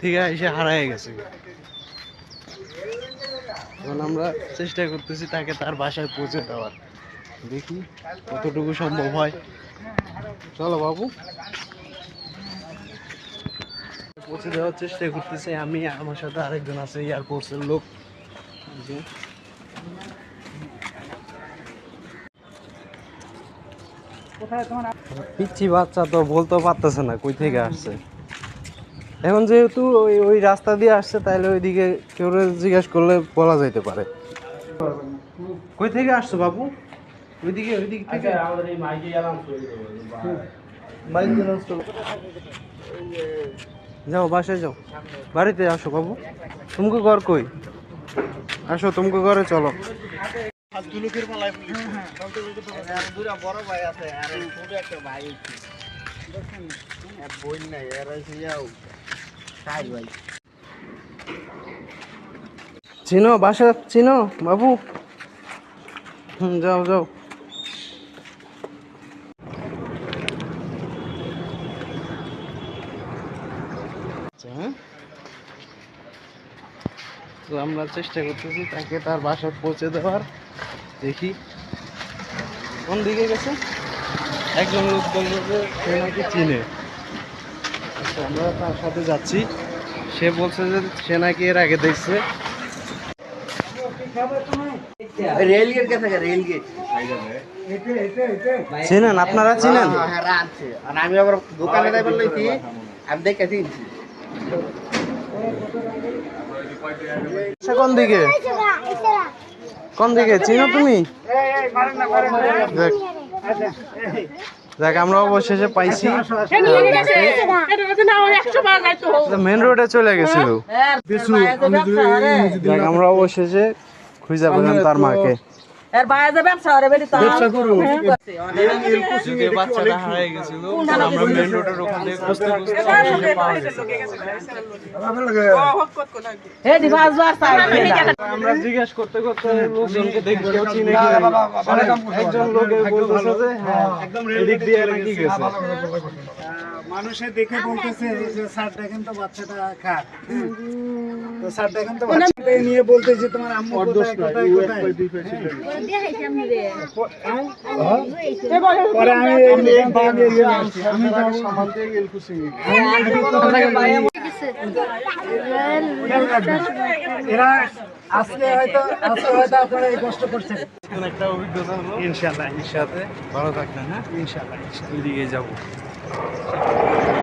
থেকে এসে হারায় গেছে। এখন আমরা চেষ্টা করতেছি তাকে তার বাসায় পৌঁছে দেওয়ার, দেখি কতটুকু সম্ভব হয়। চলো বাবু, পৌঁছে দেওয়ার চেষ্টা করতেছি আমি, আমার সাথে আরেকজন আছে এয়ারফোর্সের লোক। পিচ্ছি বাচ্চা তো বলতেও পারতেছে না কই থেকে আসছে। এখন যেহেতু ওই ওই রাস্তা দিয়ে আসছে, তাইলে ওইদিকে কেউ জিজ্ঞেস করলে বলা যাইতে পারে। কই থেকে আসছো বাবু? ওইদিকে ওইদিকে থেকে যাও, বাসায় যাও, বাড়িতে আসো বাবু। তুমকে ঘর কই? আসো, তুমকে ঘরে চলো। বড় ভাই আছে আর ছোট একটা ভাই বই নাই, এর ভাই চিনো, বাসা চিনো বাবু? যাও যাও। তো আমরা চেষ্টা করতেছি তাকে তার বাসায় পৌঁছে দেওয়ার। দেখি কোন দিকে গেছে। একজন লোক বলল যে সে নাকি চিনে। আচ্ছা, আমরা তার সাথে যাচ্ছি। সে বলছে যে সে নাকি এর আগে দেখছে। চিনেন? আপনারা চিনেন? আমি আবার দোকানে যাইবার লইছি, আমি দেখে চিনছি। কোন দিকে, কোন দিকে চিনো তুমি? দেখ, আমরা অবশেষে পাইছি। মেন রোডে চলে গেছিল। দেখ, আমরা অবশেষে খুঁজে পেলাম তার মাকে। বাচ্চাটা হারিয়ে গেছিল, আমরা মেন রোডের ওখান থেকে খুঁজতে খুঁজতে পাওয়া গেছে। আমরা জিজ্ঞেস করতে করতে লোকজনকে দেখি কেউ চিনে কিনা। একজন লোকে বলতেছে যে হ্যাঁ, একদম এদিক দিয়ে নাকি গেছে। মানুষে দেখে বলতেছে যে স্যার দেখেন তো বাচ্চাটা খায়, তো স্যার দেখেন তো বাচ্চাটা নিয়ে বলতেছে তোমার আম্মু কোথায় কোথায় কোথায়। পরে আমি সামান দিয়ে গেল খুশি। এরা আজকে হয়তো আপনারা এই কষ্ট করছেন। একটা অভিজ্ঞতা হলো। ইনশাআল্লাহ সাথে ভালো থাকবেন। হ্যাঁ, ইনশাআল্লাহ ওইদিকে যাবো।